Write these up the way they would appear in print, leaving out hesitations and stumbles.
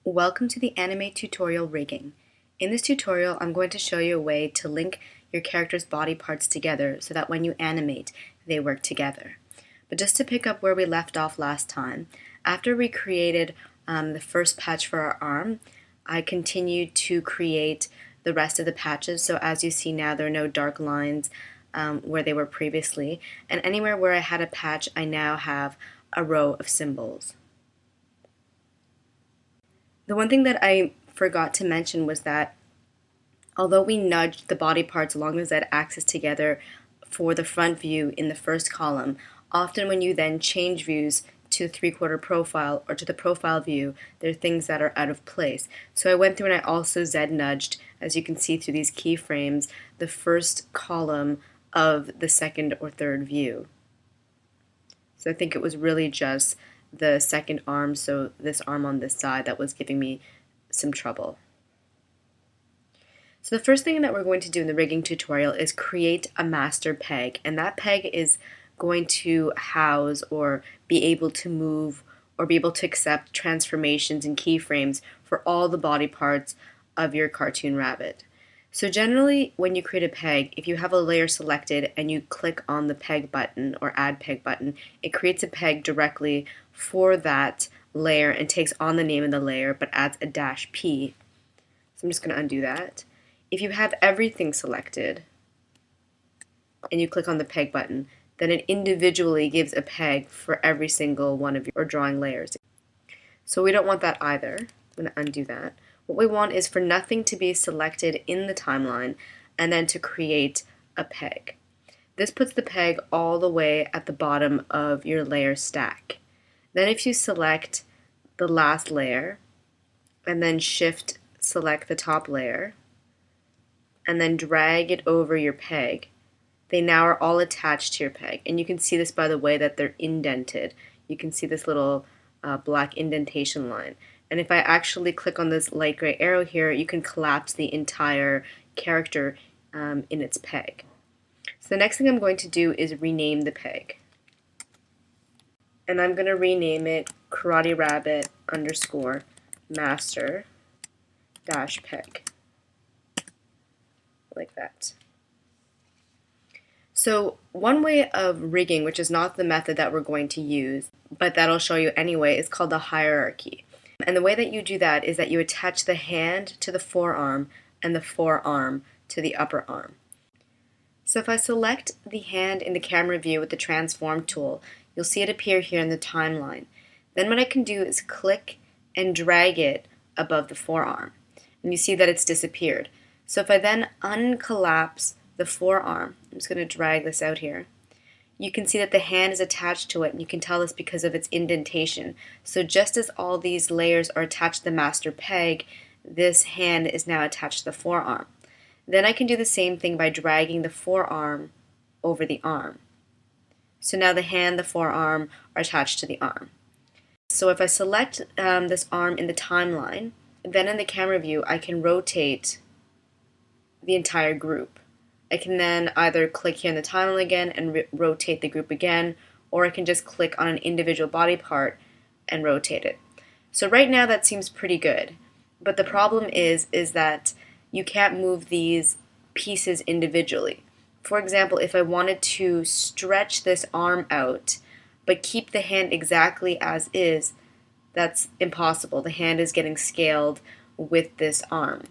Welcome to the Animate tutorial rigging. In this tutorial, I'm going to show you a way to link your character's body parts together so that when you animate, they work together. But just to pick up where we left off last time, after we created the first patch for our arm, I continued to create the rest of the patches. So as you see now, there are no dark lines where they were previously. And anywhere where I had a patch, I now have a row of symbols. The one thing that I forgot to mention was that although we nudged the body parts along the z-axis together for the front view in the first column, often when you then change views to three-quarter profile or to the profile view, there are things that are out of place. So I went through and I also z-nudged, as you can see through these keyframes, the first column of the second or third view. So I think it was really just the second arm, so this arm on this side, that was giving me some trouble. So the first thing that we're going to do in the rigging tutorial is create a master peg, and that peg is going to house or be able to move or be able to accept transformations and keyframes for all the body parts of your cartoon rabbit. So generally, when you create a peg, if you have a layer selected and you click on the peg button or add peg button, it creates a peg directly for that layer and takes on the name of the layer but adds a -p. So I'm just going to undo that. If you have everything selected and you click on the peg button, then it individually gives a peg for every single one of your drawing layers. So we don't want that either. I'm going to undo that. What we want is for nothing to be selected in the timeline and then to create a peg. This puts the peg all the way at the bottom of your layer stack. Then if you select the last layer and then shift select the top layer and then drag it over your peg, they now are all attached to your peg. And you can see this by the way that they're indented. You can see this little black indentation line. And if I actually click on this light gray arrow here, you can collapse the entire character in its peg. So the next thing I'm going to do is rename the peg. And I'm going to rename it Karate Rabbit _ master -peg. Like that. So one way of rigging, which is not the method that we're going to use, but that I'll show you anyway, is called the hierarchy. And the way that you do that is that you attach the hand to the forearm and the forearm to the upper arm. So if I select the hand in the camera view with the transform tool, you'll see it appear here in the timeline. Then what I can do is click and drag it above the forearm. And you see that it's disappeared. So if I then uncollapse the forearm, I'm just going to drag this out here, you can see that the hand is attached to it, and you can tell this because of its indentation. So just as all these layers are attached to the master peg, this hand is now attached to the forearm. Then I can do the same thing by dragging the forearm over the arm. So now the hand, the forearm are attached to the arm. So if I select this arm in the timeline, then in the camera view I can rotate the entire group. I can then either click here in the timeline again and rotate the group again, or I can just click on an individual body part and rotate it. So right now that seems pretty good, but the problem is that you can't move these pieces individually. For example, if I wanted to stretch this arm out but keep the hand exactly as is, that's impossible. The hand is getting scaled with this arm.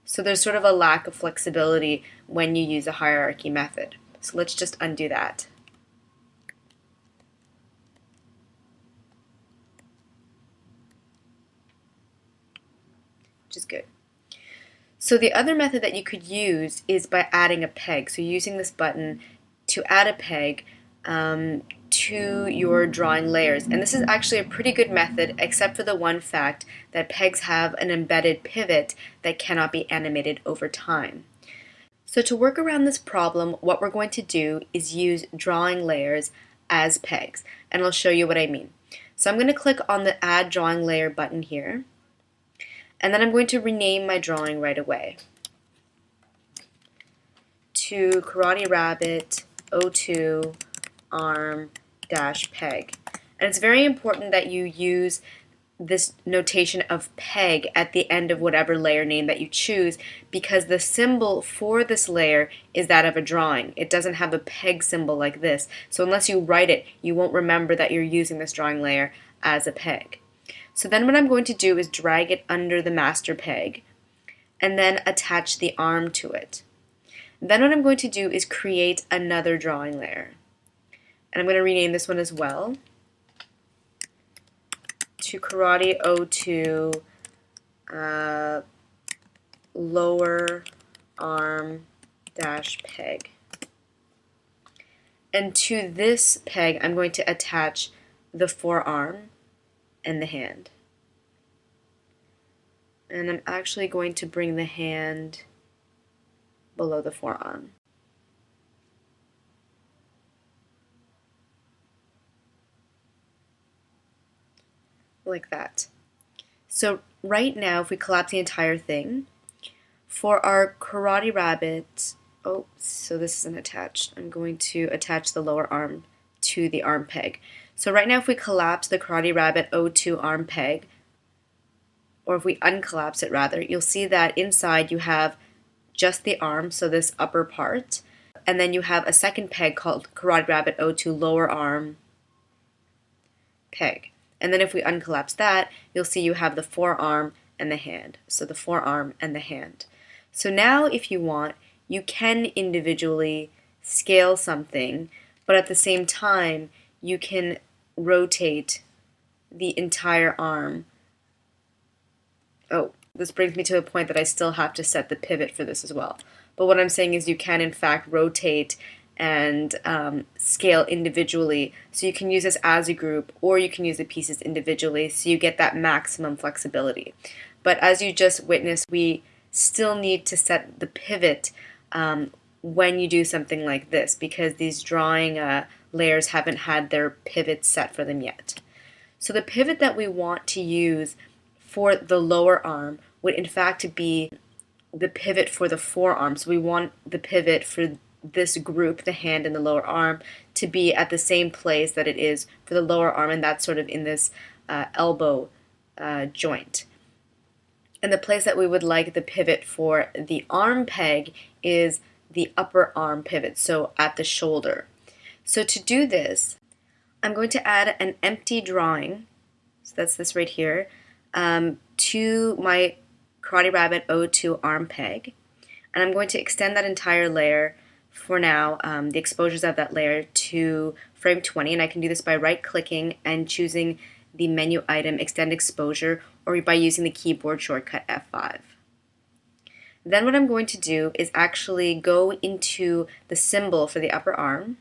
So there's sort of a lack of flexibility when you use a hierarchy method. So let's just undo that. Which is good. So the other method that you could use is by adding a peg. So using this button to add a peg to your drawing layers. And this is actually a pretty good method, except for the one fact that pegs have an embedded pivot that cannot be animated over time. So to work around this problem, what we're going to do is use drawing layers as pegs. And I'll show you what I mean. So I'm going to click on the Add Drawing Layer button here. And then I'm going to rename my drawing right away to Karate Rabbit 02 arm -peg. And it's very important that you use this notation of peg at the end of whatever layer name that you choose, because the symbol for this layer is that of a drawing. It doesn't have a peg symbol like this. So unless you write it, you won't remember that you're using this drawing layer as a peg. So then what I'm going to do is drag it under the master peg and then attach the arm to it. Then what I'm going to do is create another drawing layer. And I'm going to rename this one as well to Karate O2 lower arm dash peg. And to this peg, I'm going to attach the forearm and the hand. And I'm actually going to bring the hand below the forearm. Like that. So right now, if we collapse the entire thing, for our Karate Rabbit, oh, so this isn't attached. I'm going to attach the lower arm to the arm peg. So right now, if we collapse the Karate Rabbit O2 arm peg, or if we uncollapse it rather, you'll see that inside you have just the arm, so this upper part, and then you have a second peg called Karate Rabbit O2 lower arm peg. And then if we uncollapse that, you'll see you have the forearm and the hand. So the forearm and the hand. So now if you want, you can individually scale something, but at the same time, you can rotate the entire arm. Oh, this brings me to a point that I still have to set the pivot for this as well. But what I'm saying is you can in fact rotate and scale individually. So you can use this as a group, or you can use the pieces individually, so you get that maximum flexibility. But as you just witnessed, we still need to set the pivot when you do something like this, because these drawing layers haven't had their pivots set for them yet. So the pivot that we want to use for the lower arm would in fact be the pivot for the forearm. So we want the pivot for this group, the hand and the lower arm, to be at the same place that it is for the lower arm, and that's sort of in this elbow joint. And the place that we would like the pivot for the arm peg is the upper arm pivot, so at the shoulder. So to do this, I'm going to add an empty drawing, so that's this right here, to my Karate Rabbit O2 arm peg. And I'm going to extend that entire layer for now, the exposures of that layer, to frame 20, and I can do this by right-clicking and choosing the menu item Extend Exposure, or by using the keyboard shortcut F5. Then what I'm going to do is actually go into the symbol for the upper arm,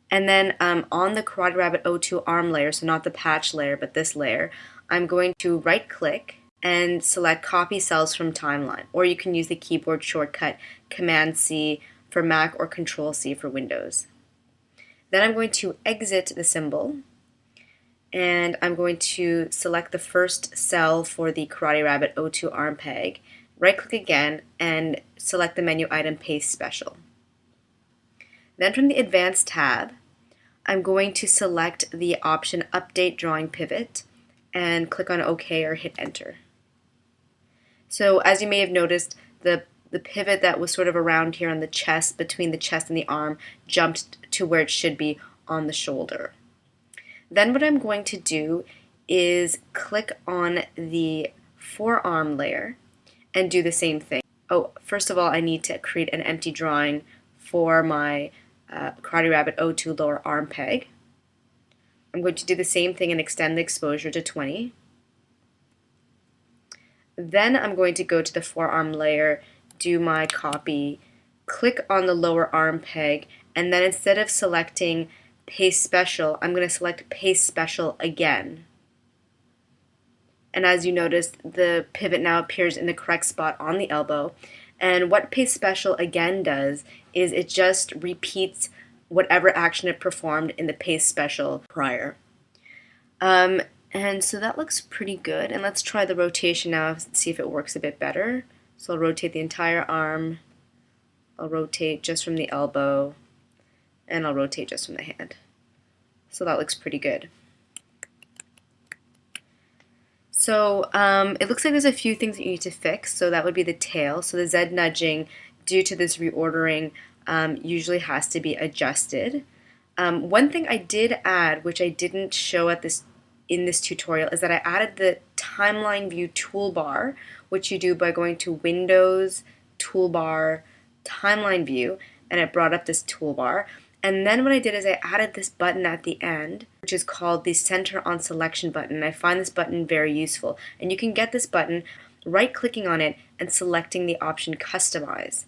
and then on the Karate Rabbit O2 arm layer, so not the patch layer, but this layer, I'm going to right-click and select Copy Cells from Timeline, or you can use the keyboard shortcut Command-C for Mac or Control-C for Windows. Then I'm going to exit the symbol, and I'm going to select the first cell for the Karate Rabbit O2 arm peg, right-click again, and select the menu item Paste Special. Then from the Advanced tab, I'm going to select the option Update Drawing Pivot, and click on OK or hit Enter. So as you may have noticed, the pivot that was sort of around here on the chest, between the chest and the arm, jumped to where it should be on the shoulder. Then what I'm going to do is click on the forearm layer and do the same thing. Oh, first of all, I need to create an empty drawing for my Karate Rabbit O2 lower arm peg. I'm going to do the same thing and extend the exposure to 20. Then I'm going to go to the forearm layer, do my copy, click on the lower arm peg, and then instead of selecting Paste Special, I'm going to select Paste Special again. And as you notice, the pivot now appears in the correct spot on the elbow. And what Paste Special again does is it just repeats whatever action it performed in the Paste Special prior. And so that looks pretty good. And let's try the rotation now and see if it works a bit better. So I'll rotate the entire arm, I'll rotate just from the elbow, and I'll rotate just from the hand. So that looks pretty good. So it looks like there's a few things that you need to fix. So that would be the tail. So the Z nudging, due to this reordering, usually has to be adjusted. One thing I did add, which I didn't show in this tutorial, is that I added the timeline view toolbar, which you do by going to Windows, Toolbar, Timeline View, and it brought up this toolbar. And then what I did is I added this button at the end, which is called the Center on Selection button. And I find this button very useful. And you can get this button right-clicking on it and selecting the option Customize.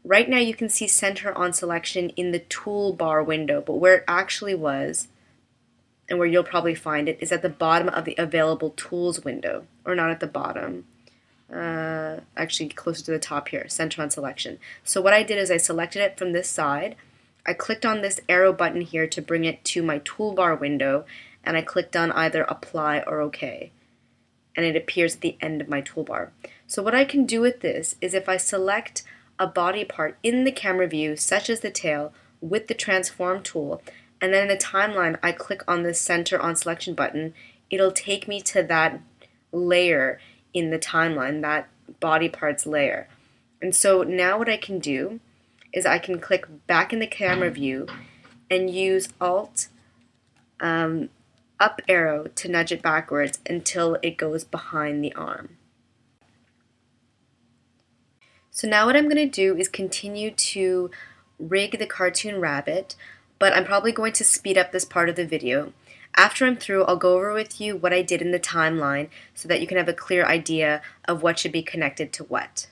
Right now you can see Center on Selection in the toolbar window, but where it actually was, and where you'll probably find it, is at the bottom of the Available Tools window. Or not at the bottom. Actually closer to the top here, Center on Selection. So what I did is I selected it from this side. I clicked on this arrow button here to bring it to my toolbar window, and I clicked on either Apply or OK. And it appears at the end of my toolbar. So what I can do with this is if I select a body part in the camera view, such as the tail, with the Transform tool, and then in the timeline I click on the Center on Selection button, it'll take me to that layer in the timeline, that body parts layer. And so now what I can do is I can click back in the camera view and use Alt up arrow to nudge it backwards until it goes behind the arm. So now what I'm going to do is continue to rig the cartoon rabbit, but I'm probably going to speed up this part of the video. After I'm through, I'll go over with you what I did in the timeline so that you can have a clear idea of what should be connected to what.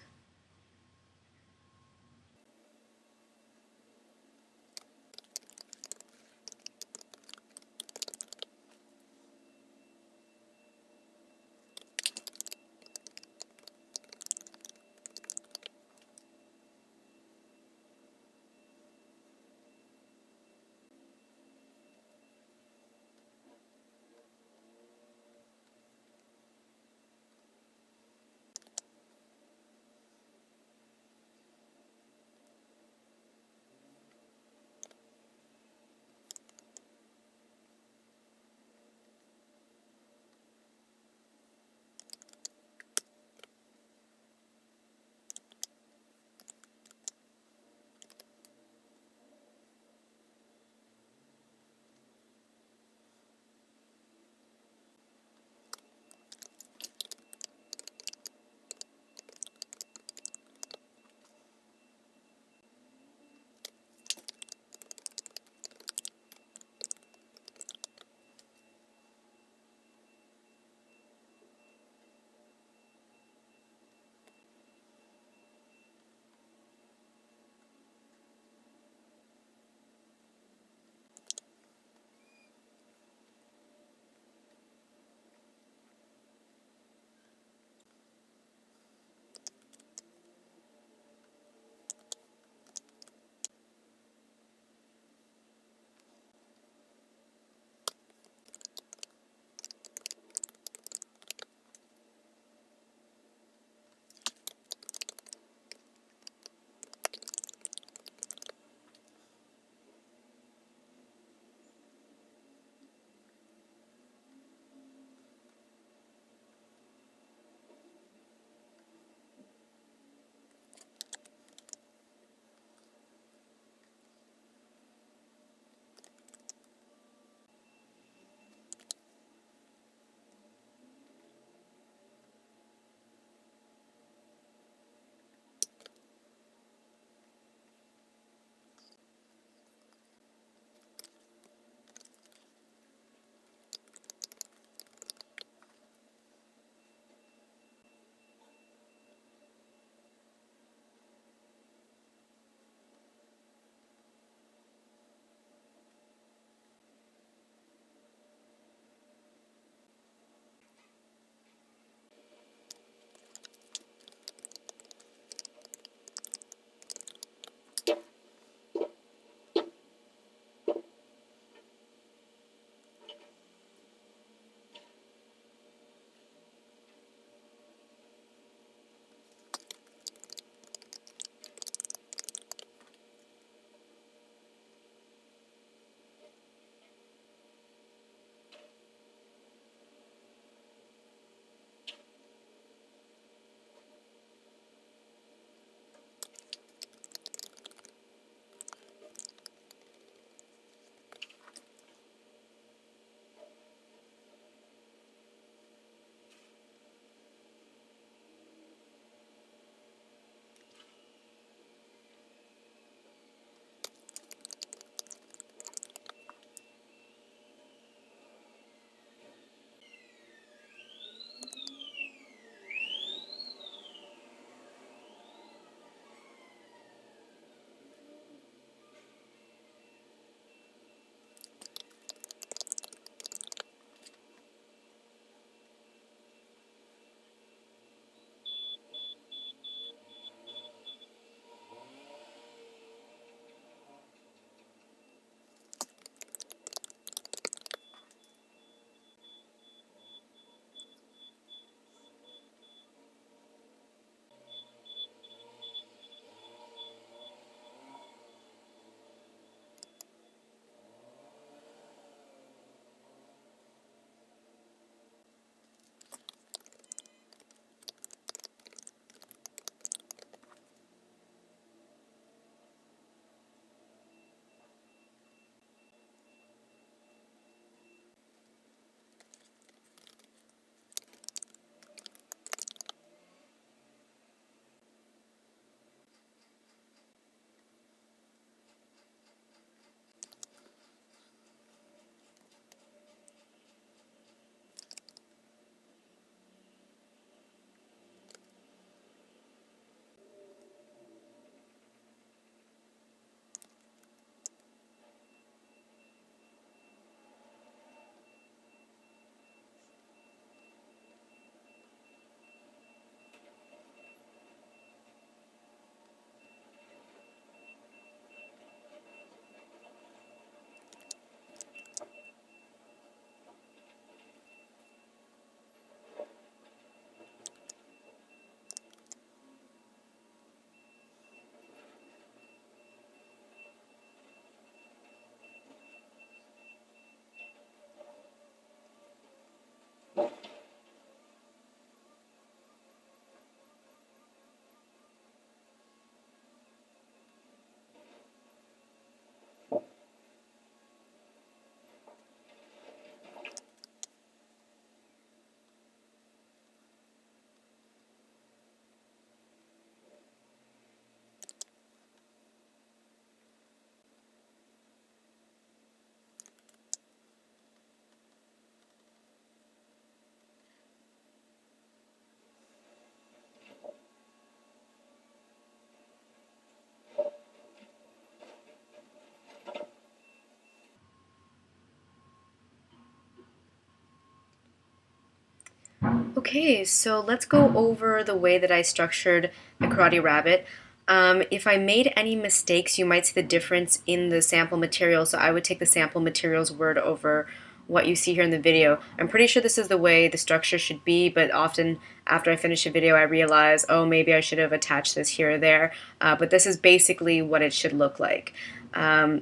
Okay, so let's go over the way that I structured the Karate Rabbit. If I made any mistakes, you might see the difference in the sample material, so I would take the sample materials word over what you see here in the video. I'm pretty sure this is the way the structure should be, but often after I finish a video I realize, oh, maybe I should have attached this here or there, but this is basically what it should look like.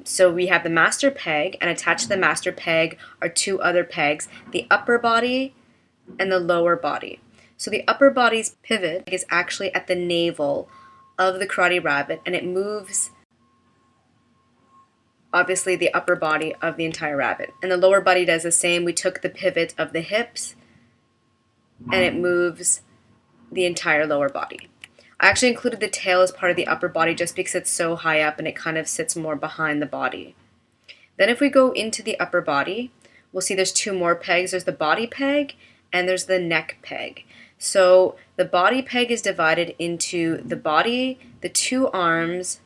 So we have the master peg, and attached to the master peg are two other pegs, the upper body and the lower body. So the upper body's pivot is actually at the navel of the Karate Rabbit, and it moves obviously the upper body of the entire rabbit. And the lower body does the same. We took the pivot of the hips and it moves the entire lower body. I actually included the tail as part of the upper body just because it's so high up and it kind of sits more behind the body. Then if we go into the upper body, we'll see there's two more pegs. There's the body peg and there's the neck peg. So the body peg is divided into the body, the two arms,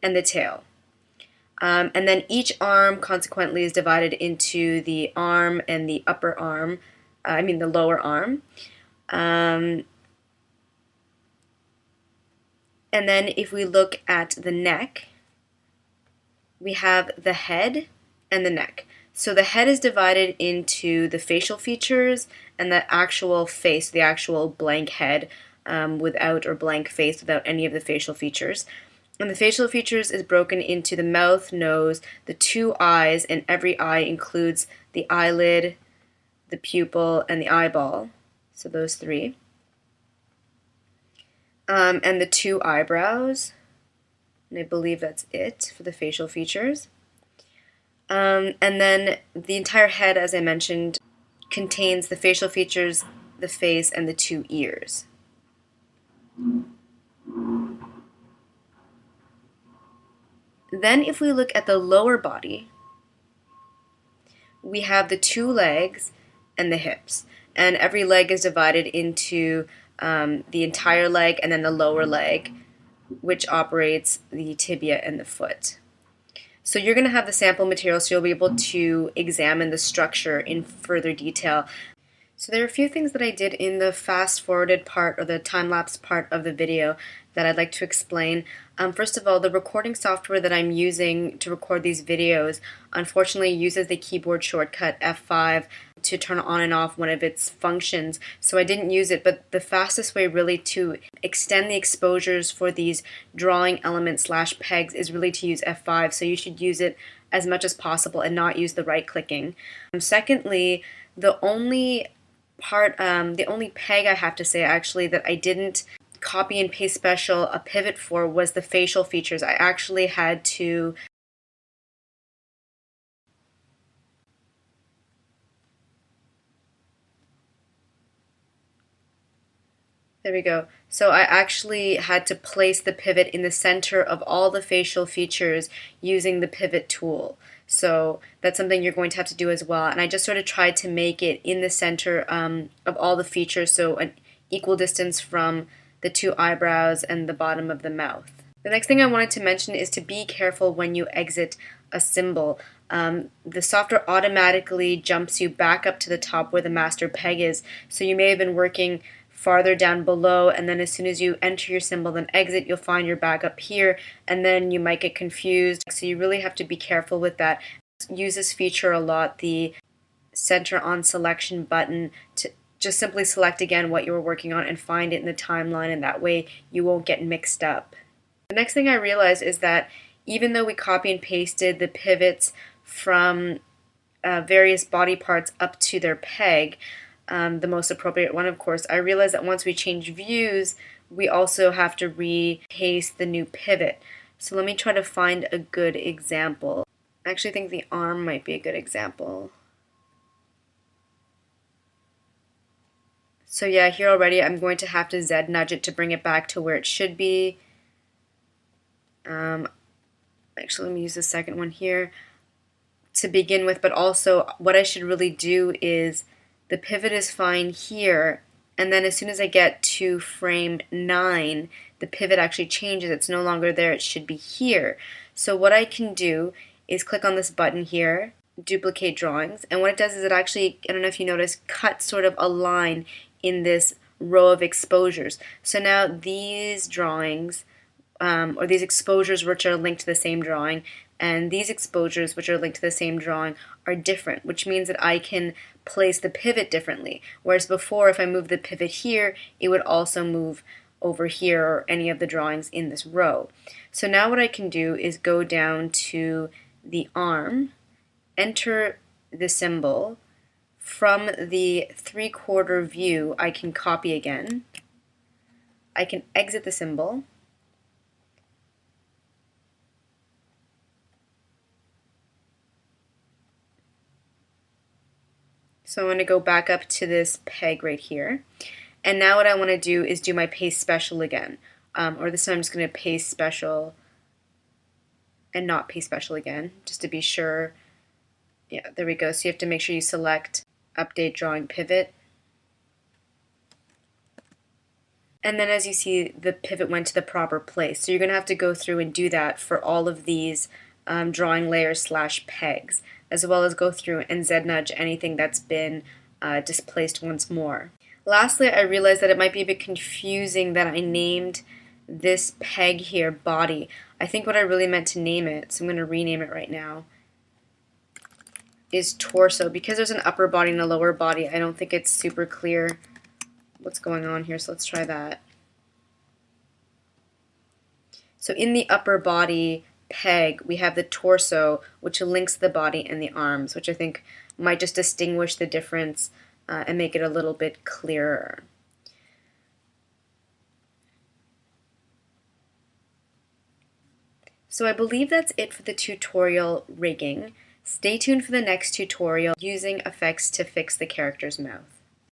and the tail. And then each arm consequently is divided into the arm and the upper arm, the lower arm. And then if we look at the neck, we have the head and the neck. So the head is divided into the facial features and the actual face, the actual blank head without, or blank face without any of the facial features. And the facial features is broken into the mouth, nose, the two eyes, and every eye includes the eyelid, the pupil, and the eyeball. So those three. And the two eyebrows. And I believe that's it for the facial features. And then the entire head, as I mentioned, contains the facial features, the face, and the two ears. Then if we look at the lower body, we have the two legs and the hips. And every leg is divided into the entire leg and then the lower leg, which operates the tibia and the foot. So you're going to have the sample material, so you'll be able to examine the structure in further detail. So there are a few things that I did in the fast-forwarded part, or the time-lapse part of the video, that I'd like to explain. First of all, the recording software that I'm using to record these videos unfortunately uses the keyboard shortcut F5 to turn on and off one of its functions, so I didn't use it, but the fastest way really to extend the exposures for these drawing elements / pegs is really to use F5, so you should use it as much as possible and not use the right clicking. Secondly, the only peg I have to say actually that I didn't copy and paste special a pivot for was the facial features. I actually had to there we go. So I actually had to place the pivot in the center of all the facial features using the pivot tool. So that's something you're going to have to do as well. And I just sort of tried to make it in the center of all the features, so an equal distance from the two eyebrows and the bottom of the mouth. The next thing I wanted to mention is to be careful when you exit a symbol. The software automatically jumps you back up to the top where the master peg is, so you may have been working farther down below, and then as soon as you enter your symbol then exit, you'll find you're back up here, and then you might get confused. So you really have to be careful with that. Use this feature a lot, the center on selection button, to just simply select again what you were working on and find it in the timeline, and that way you won't get mixed up. The next thing I realized is that even though we copy and pasted the pivots from various body parts up to their peg, the most appropriate one, of course, I realized that once we change views, we also have to repaste the new pivot. So let me try to find a good example. I actually think the arm might be a good example. So yeah, here already I'm going to have to Z nudge it to bring it back to where it should be. Actually, let me use the second one here to begin with, but also what I should really do is the pivot is fine here, and then as soon as I get to frame 9, the pivot actually changes. It's no longer there, it should be here. So what I can do is click on this button here, duplicate drawings, and what it does is it actually, I don't know if you notice, cuts sort of a line in this row of exposures. So now these drawings, or these exposures which are linked to the same drawing, and these exposures which are linked to the same drawing are different, which means that I can place the pivot differently. Whereas before, if I move the pivot here, it would also move over here or any of the drawings in this row. So now what I can do is go down to the arm, enter the symbol. From the 3/4 view, I can copy again. I can exit the symbol. So I'm going to go back up to this peg right here. And now what I want to do is do my paste special again. Or this time I'm just going to paste special and not paste special again, just to be sure. Yeah, there we go. So you have to make sure you select Update Drawing Pivot. And then as you see, the pivot went to the proper place. So you're going to have to go through and do that for all of these drawing layers / pegs, as well as go through and Z-nudge anything that's been displaced once more. Lastly, I realized that it might be a bit confusing that I named this peg here body. I think what I really meant to name it, so I'm going to rename it right now, is torso. Because there's an upper body and a lower body, I don't think it's super clear what's going on here, so let's try that. So in the upper body peg, we have the torso, which links the body and the arms, which I think might just distinguish the difference and make it a little bit clearer. So I believe that's it for the tutorial rigging. Stay tuned for the next tutorial using effects to fix the character's mouth.